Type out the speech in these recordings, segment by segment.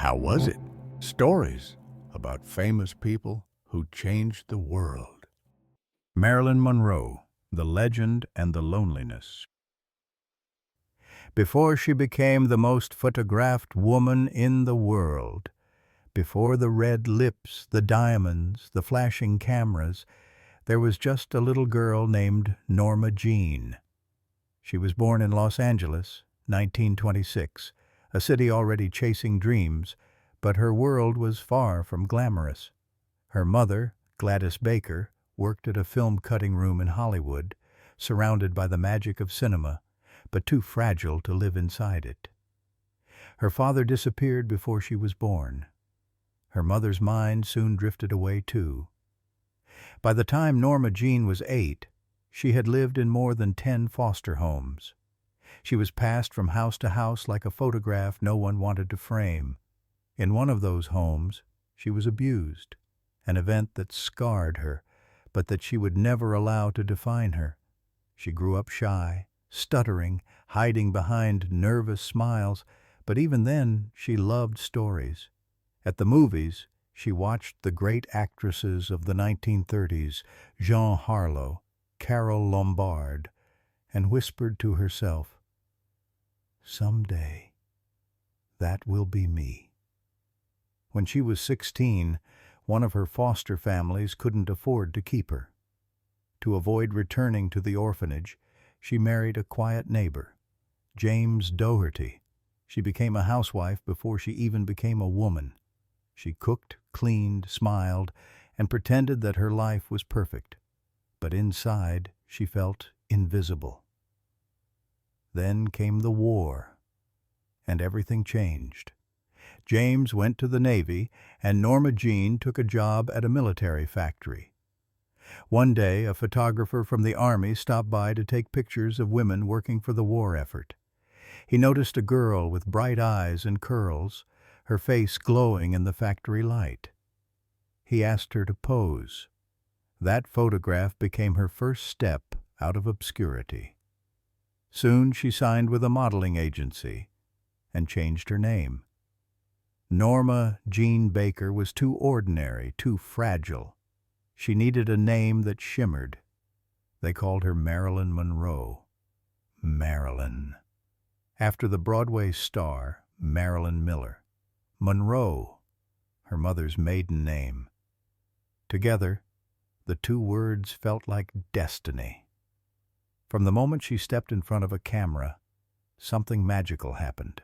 How was it? Stories about famous people who changed the world. Marilyn Monroe, the legend and the loneliness. Before she became the most photographed woman in the world, before the red lips, the diamonds, the flashing cameras, there was just a little girl named Norma Jean. She was born in Los Angeles, 1926, a city already chasing dreams, but her world was far from glamorous. Her mother, Gladys Baker, worked at a film cutting room in Hollywood, surrounded by the magic of cinema, but too fragile to live inside it. Her father disappeared before she was born. Her mother's mind soon drifted away too. By the time Norma Jean was 8, she had lived in more than 10 foster homes. She was passed from house to house like a photograph no one wanted to frame. In one of those homes, she was abused, an event that scarred her, but that she would never allow to define her. She grew up shy, stuttering, hiding behind nervous smiles, but even then she loved stories. At the movies, she watched the great actresses of the 1930s, Jean Harlow, Carole Lombard, and whispered to herself, "Someday, that will be me." When she was 16, one of her foster families couldn't afford to keep her. To avoid returning to the orphanage, she married a quiet neighbor, James Doherty. She became a housewife before she even became a woman. She cooked, cleaned, smiled, and pretended that her life was perfect. But inside, she felt invisible. Then came the war, and everything changed. James went to the Navy, and Norma Jean took a job at a military factory. One day, a photographer from the Army stopped by to take pictures of women working for the war effort. He noticed a girl with bright eyes and curls, her face glowing in the factory light. He asked her to pose. That photograph became her first step out of obscurity. Soon she signed with a modeling agency and changed her name. Norma Jean Baker was too ordinary, too fragile. She needed a name that shimmered. They called her Marilyn Monroe. Marilyn. After the Broadway star, Marilyn Miller. Monroe, her mother's maiden name. Together, the two words felt like destiny. From the moment she stepped in front of a camera, something magical happened.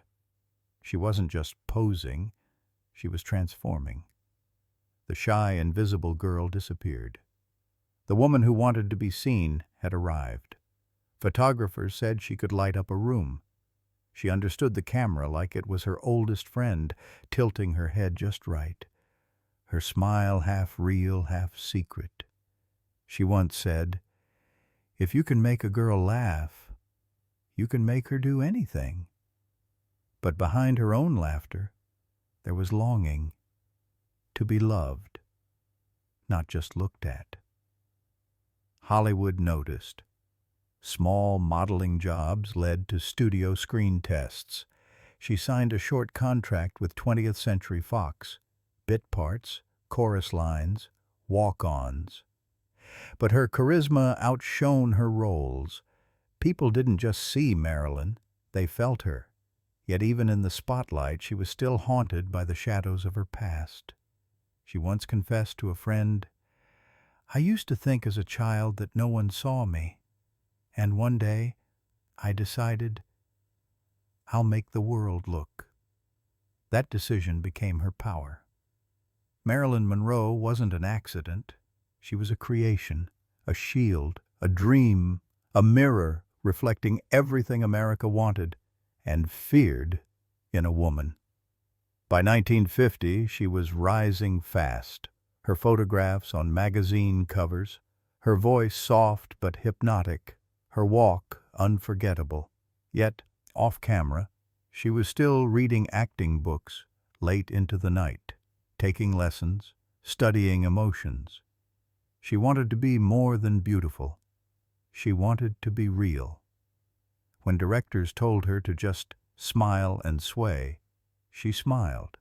She wasn't just posing, she was transforming. The shy, invisible girl disappeared. The woman who wanted to be seen had arrived. Photographers said she could light up a room. She understood the camera like it was her oldest friend, tilting her head just right. Her smile half real, half secret. She once said, "If you can make a girl laugh, you can make her do anything." But behind her own laughter, there was longing to be loved, not just looked at. Hollywood noticed. Small modeling jobs led to studio screen tests. She signed a short contract with 20th Century Fox. Bit parts, chorus lines, walk-ons. But her charisma outshone her roles. People didn't just see Marilyn, they felt her. Yet even in the spotlight, she was still haunted by the shadows of her past. She once confessed to a friend, "I used to think as a child that no one saw me, and one day I decided I'll make the world look." That decision became her power. Marilyn Monroe wasn't an accident. She was a creation, a shield, a dream, a mirror reflecting everything America wanted and feared in a woman. By 1950, she was rising fast, her photographs on magazine covers, her voice soft but hypnotic, her walk unforgettable. Yet, off camera, she was still reading acting books late into the night, taking lessons, studying emotions. She wanted to be more than beautiful. She wanted to be real. When directors told her to just smile and sway, she smiled.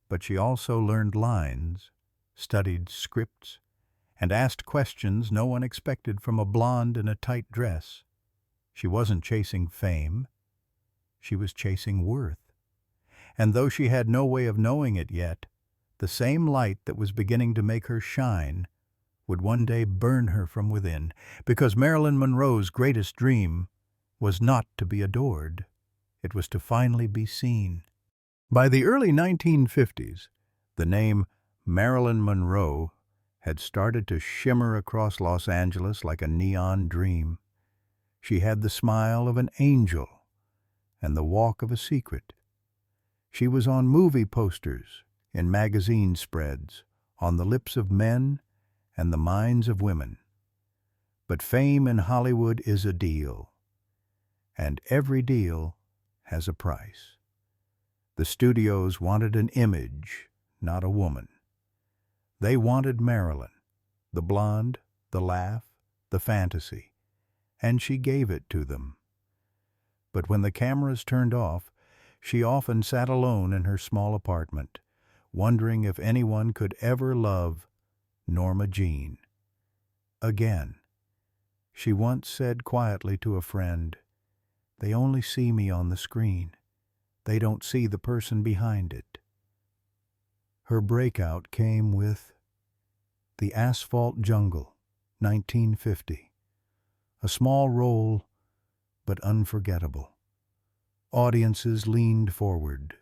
but she also learned lines, studied scripts, and asked questions no one expected from a blonde in a tight dress. She wasn't chasing fame. She was chasing worth. And though she had no way of knowing it yet, the same light that was beginning to make her shine would one day burn her from within, because Marilyn Monroe's greatest dream was not to be adored. It was to finally be seen. By the early 1950s, the name Marilyn Monroe had started to shimmer across Los Angeles like a neon dream. She had the smile of an angel and the walk of a secret. She was on movie posters, in magazine spreads, on the lips of men and the minds of women. But fame in Hollywood is a deal, and every deal has a price. The studios wanted an image, not a woman. They wanted Marilyn, the blonde, the laugh, the fantasy, and she gave it to them. But when the cameras turned off, she often sat alone in her small apartment, wondering if anyone could ever love Norma Jean again. She once said quietly to a friend, "They only see me on the screen. They don't see the person behind it." Her breakout came with The Asphalt Jungle, 1950. A small role, but unforgettable. Audiences leaned forward.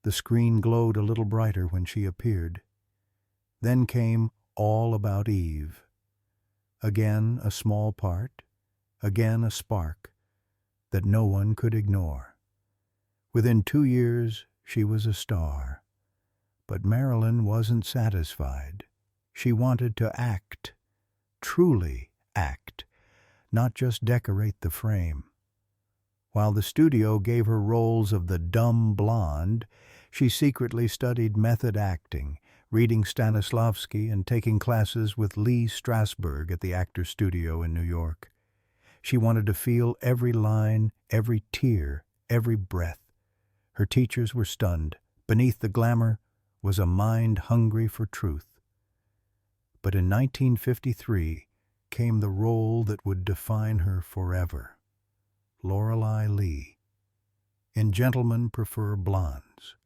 The screen glowed a little brighter when she appeared. Then came All About Eve. Again a small part, again a spark that no one could ignore. Within 2 years, she was a star. But Marilyn wasn't satisfied. She wanted to act, truly act, not just decorate the frame. While the studio gave her roles of the dumb blonde, she secretly studied method acting, reading Stanislavski and taking classes with Lee Strasberg at the Actors Studio in New York. She wanted to feel every line, every tear, every breath. Her teachers were stunned. Beneath the glamour was a mind hungry for truth. But in 1953 came the role that would define her forever. Lorelei Lee. In Gentlemen Prefer Blondes,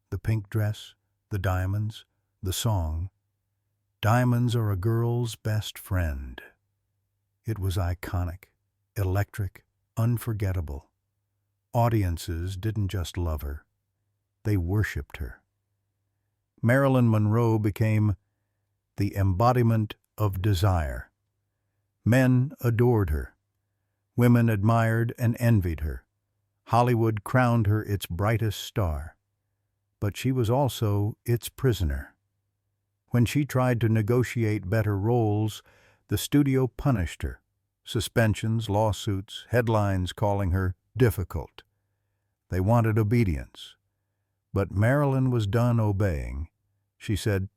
the pink dress, the diamonds, the song. Diamonds are a girl's best friend. It was iconic, electric, unforgettable. Audiences didn't just love her, they worshipped her. Marilyn Monroe became the embodiment of desire. Men adored her. Women admired and envied her. Hollywood crowned her its brightest star. But she was also its prisoner. When she tried to negotiate better roles, the studio punished her. Suspensions, lawsuits, headlines calling her difficult. They wanted obedience. But Marilyn was done obeying. She said,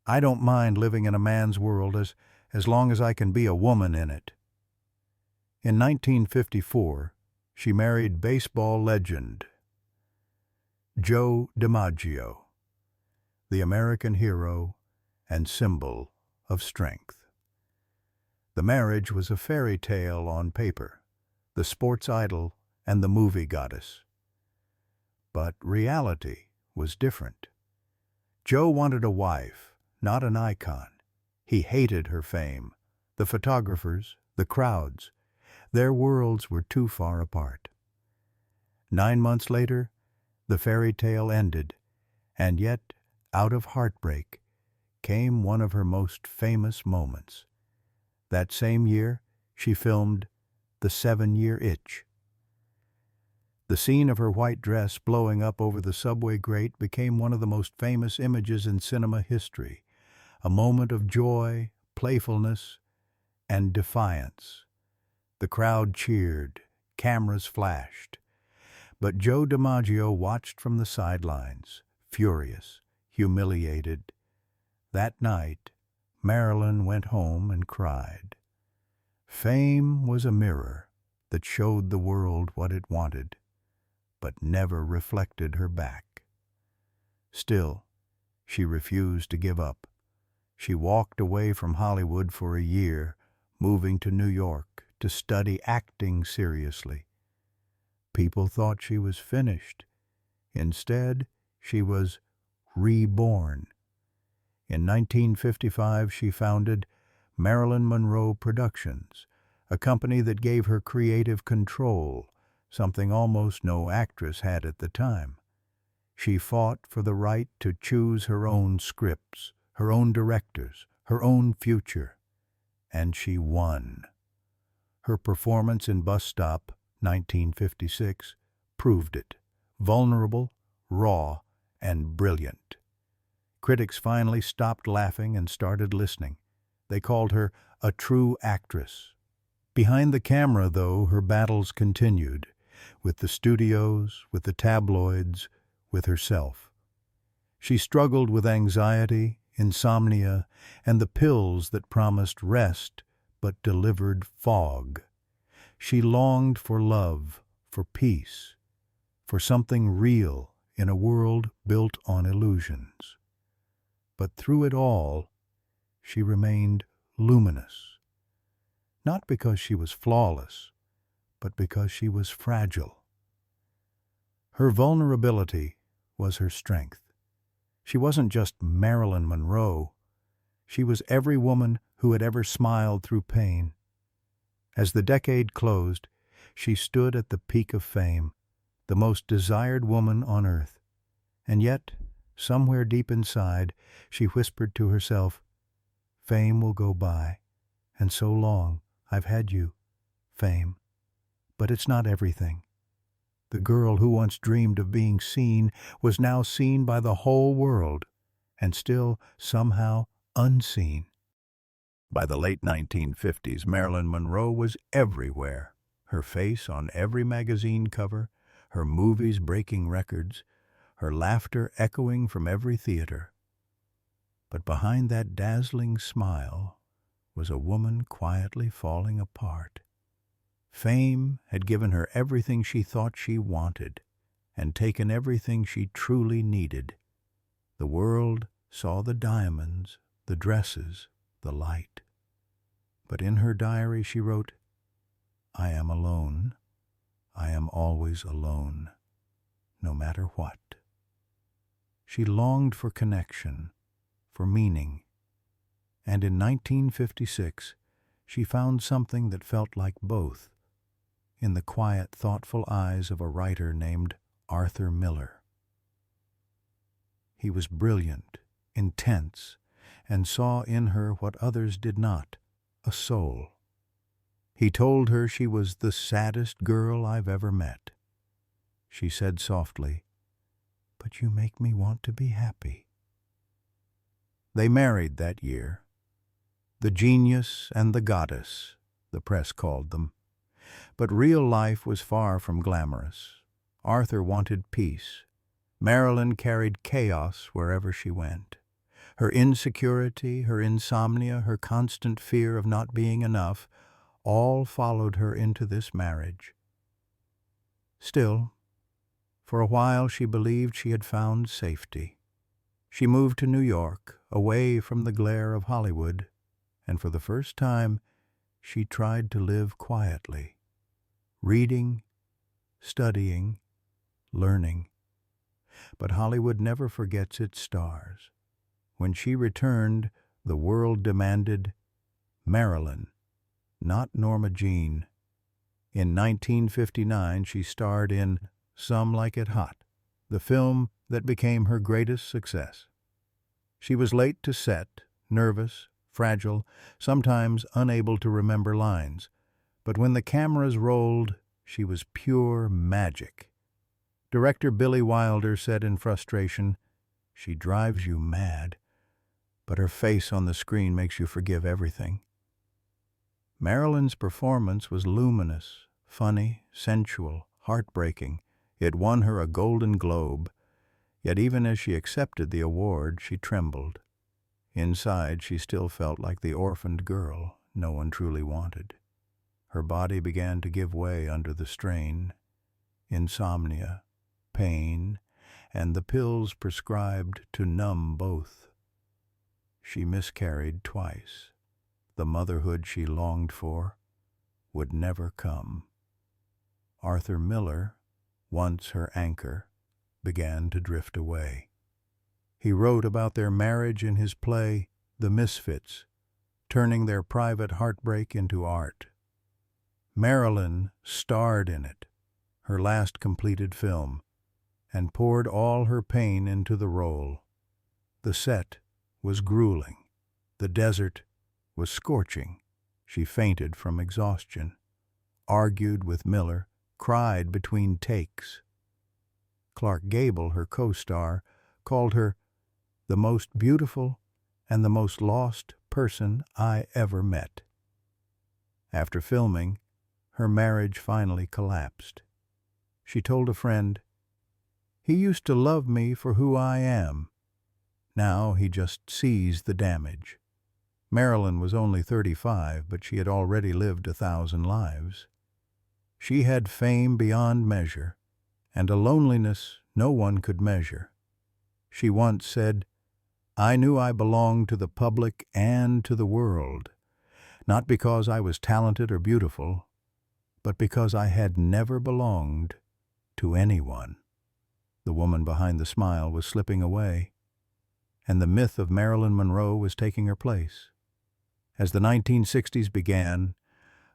"I don't mind living in a man's world as long as I can be a woman in it." In 1954, she married baseball legend Joe DiMaggio, the American hero and symbol of strength. The marriage was a fairy tale on paper, the sports idol and the movie goddess. But reality was different. Joe wanted a wife, not an icon. He hated her fame, the photographers, the crowds. Their worlds were too far apart. 9 months later, the fairy tale ended, and yet, out of heartbreak, came one of her most famous moments. That same year, she filmed The 7-Year Itch. The scene of her white dress blowing up over the subway grate became one of the most famous images in cinema history, a moment of joy, playfulness, and defiance. The crowd cheered, cameras flashed. But Joe DiMaggio watched from the sidelines, furious, humiliated. That night, Marilyn went home and cried. Fame was a mirror that showed the world what it wanted, but never reflected her back. Still, She refused to give up. She walked away from Hollywood for a year, moving to New York to study acting seriously. People thought she was finished. Instead, she was reborn. In 1955, she founded Marilyn Monroe Productions, a company that gave her creative control, something almost no actress had at the time. She fought for the right to choose her own scripts, her own directors, her own future, and she won. Her performance in Bus Stop, 1956, proved it. Vulnerable, raw, and brilliant. Critics finally stopped laughing and started listening. They called her a true actress. Behind the camera, though, her battles continued, with the studios, with the tabloids, with herself. She struggled with anxiety, insomnia, and the pills that promised rest but delivered fog. She longed for love, for peace, for something real in a world built on illusions. But through it all, she remained luminous. Not because she was flawless, but because she was fragile. Her vulnerability was her strength. She wasn't just Marilyn Monroe. She was every woman who had ever smiled through pain. As the decade closed, she stood at the peak of fame, the most desired woman on earth. And yet, somewhere deep inside, she whispered to herself, "Fame will go by, and so long I've had you, fame. But it's not everything." The girl who once dreamed of being seen was now seen by the whole world, and still somehow unseen. By the late 1950s, Marilyn Monroe was everywhere, her face on every magazine cover, her movies breaking records, her laughter echoing from every theater. But behind that dazzling smile was a woman quietly falling apart. Fame had given her everything she thought she wanted, and taken everything she truly needed. The world saw the diamonds, the dresses, the light. But in her diary she wrote, "I am alone. I am always alone, no matter what." She longed for connection, for meaning, and in 1956 she found something that felt like both, in the quiet, thoughtful eyes of a writer named Arthur Miller. He was brilliant, intense, and saw in her what others did not, a soul. He told her she was the saddest girl I've ever met. She said softly, "But you make me want to be happy." They married that year. The genius and the goddess, the press called them. But real life was far from glamorous. Arthur wanted peace. Marilyn carried chaos wherever she went. Her insecurity, her insomnia, her constant fear of not being enough, all followed her into this marriage. Still, for a while she believed she had found safety. She moved to New York, away from the glare of Hollywood, and for the first time she tried to live quietly. Reading, studying, learning. But Hollywood never forgets its stars. When she returned, the world demanded Marilyn, not Norma Jean. In 1959, she starred in Some Like It Hot, the film that became her greatest success. She was late to set, nervous, fragile, sometimes unable to remember lines. But when the cameras rolled, she was pure magic. Director Billy Wilder said in frustration, "She drives you mad, but her face on the screen makes you forgive everything." Marilyn's performance was luminous, funny, sensual, heartbreaking. It won her a Golden Globe. Yet even as she accepted the award, she trembled. Inside, she still felt like the orphaned girl no one truly wanted. Her body began to give way under the strain. Insomnia, pain, and the pills prescribed to numb both. She miscarried twice. The motherhood she longed for would never come. Arthur Miller, once her anchor, began to drift away. He wrote about their marriage in his play, The Misfits, turning their private heartbreak into art. Marilyn starred in it, her last completed film, and poured all her pain into the role. The set was grueling. The desert was scorching. She fainted from exhaustion, argued with Miller, cried between takes. Clark Gable, her co-star, called her the most beautiful and the most lost person I ever met. After filming, her marriage finally collapsed. She told a friend, "He used to love me for who I am. Now he just sees the damage." Marilyn was only 35, but she had already lived 1,000 lives. She had fame beyond measure, and a loneliness no one could measure. She once said, "I knew I belonged to the public and to the world, not because I was talented or beautiful, but because I had never belonged to anyone." The woman behind the smile was slipping away, and the myth of Marilyn Monroe was taking her place. As the 1960s began,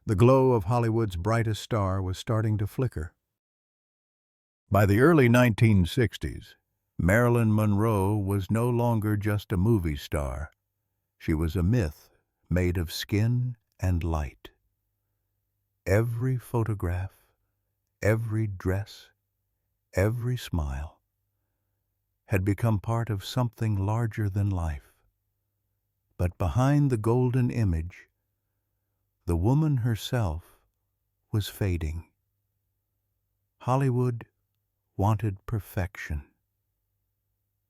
the glow of Hollywood's brightest star was starting to flicker. By the early 1960s, Marilyn Monroe was no longer just a movie star. She was a myth made of skin and light. Every photograph, every dress, every smile had become part of something larger than life. But behind the golden image, the woman herself was fading. Hollywood wanted perfection.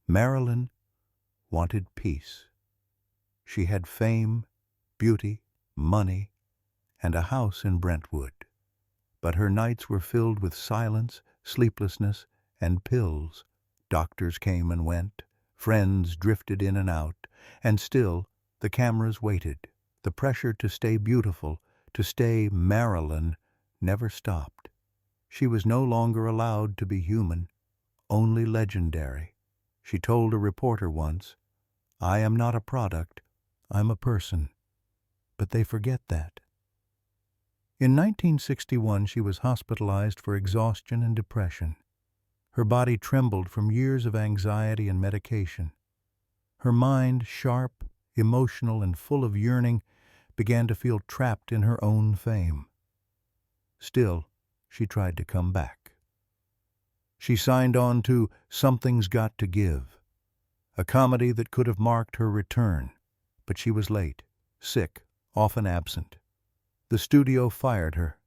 Marilyn wanted peace. She had fame, beauty, money, and a house in Brentwood. But her nights were filled with silence, sleeplessness, and pills. Doctors came and went, friends drifted in and out, and still the cameras waited. The pressure to stay beautiful, to stay Marilyn, never stopped. She was no longer allowed to be human, only legendary. She told a reporter once, "I am not a product, I'm a person." But they forget that. In 1961, she was hospitalized for exhaustion and depression. Her body trembled from years of anxiety and medication. Her mind, sharp, emotional, and full of yearning, began to feel trapped in her own fame. Still, she tried to come back. She signed on to Something's Got to Give, a comedy that could have marked her return, but she was late, sick, often absent. The studio fired her,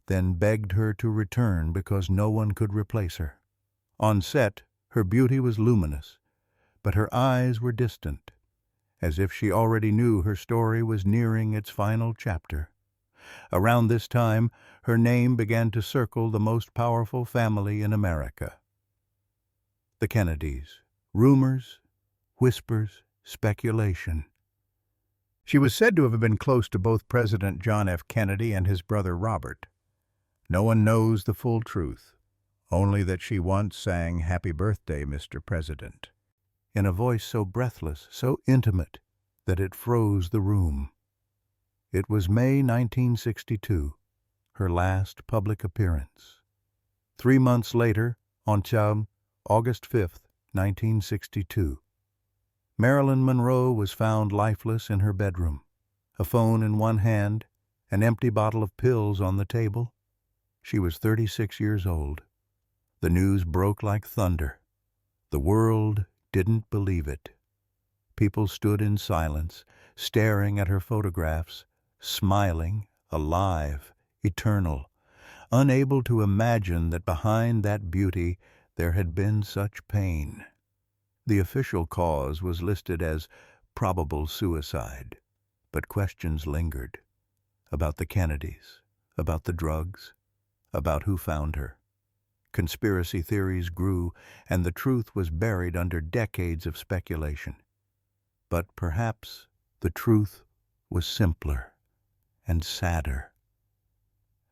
then begged her to return because no one could replace her. On set, her beauty was luminous, but her eyes were distant, as if she already knew her story was nearing its final chapter. Around this time, her name began to circle the most powerful family in America. The Kennedys. Rumors, whispers, speculation. She was said to have been close to both President John F. Kennedy and his brother Robert. No one knows the full truth, only that she once sang "Happy Birthday, Mr. President," in a voice so breathless, so intimate, that it froze the room. It was May 1962, her last public appearance. 3 months later, on August 5, 1962, Marilyn Monroe was found lifeless in her bedroom, a phone in one hand, an empty bottle of pills on the table. She was 36 years old. The news broke like thunder. The world didn't believe it. People stood in silence, staring at her photographs, smiling, alive, eternal, unable to imagine that behind that beauty there had been such pain. The official cause was listed as probable suicide, but questions lingered about the Kennedys, about the drugs, about who found her. Conspiracy theories grew, and the truth was buried under decades of speculation. But perhaps the truth was simpler and sadder.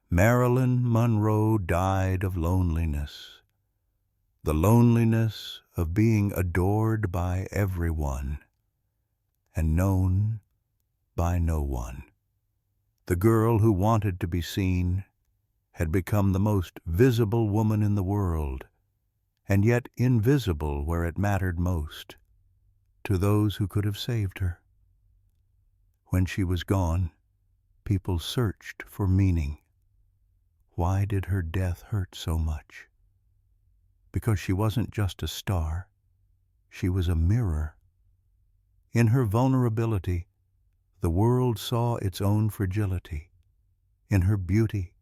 Marilyn Monroe died of loneliness, the loneliness of being adored by everyone and known by no one. The girl who wanted to be seen had become the most visible woman in the world, and yet invisible where it mattered most, to those who could have saved her. When she was gone, people searched for meaning. Why did her death hurt so much? Because she wasn't just a star, she was a mirror. In her vulnerability, the world saw its own fragility. In her beauty,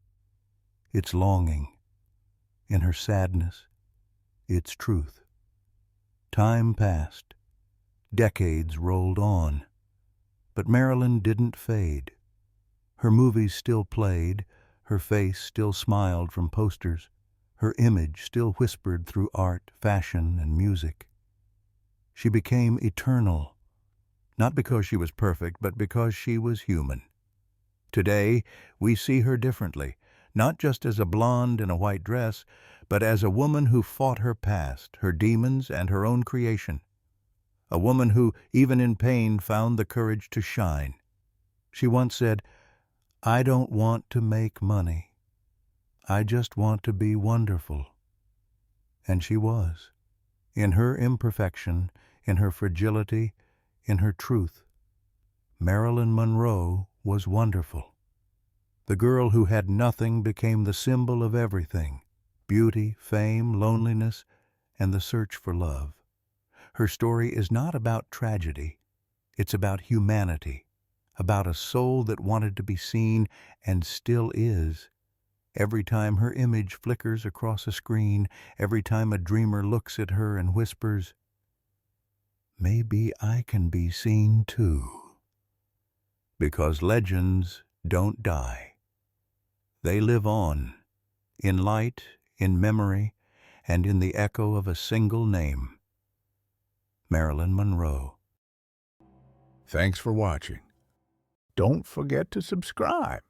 its longing. In her sadness, its truth. Time passed. Decades rolled on. But Marilyn didn't fade. Her movies still played, her face still smiled from posters, her image still whispered through art, fashion, and music. She became eternal, not because she was perfect, but because she was human. Today, we see her differently, not just as a blonde in a white dress, but as a woman who fought her past, her demons, and her own creation. A woman who, even in pain, found the courage to shine. She once said, "I don't want to make money. I just want to be wonderful." And she was. In her imperfection, in her fragility, in her truth, Marilyn Monroe was wonderful. The girl who had nothing became the symbol of everything: beauty, fame, loneliness, and the search for love. Her story is not about tragedy. It's about humanity, about a soul that wanted to be seen and still is. Every time her image flickers across a screen, every time a dreamer looks at her and whispers, "Maybe I can be seen too." Because legends don't die. They live on, in light, in memory, and in the echo of a single name: Marilyn Monroe. Thanks for watching. Don't forget to subscribe.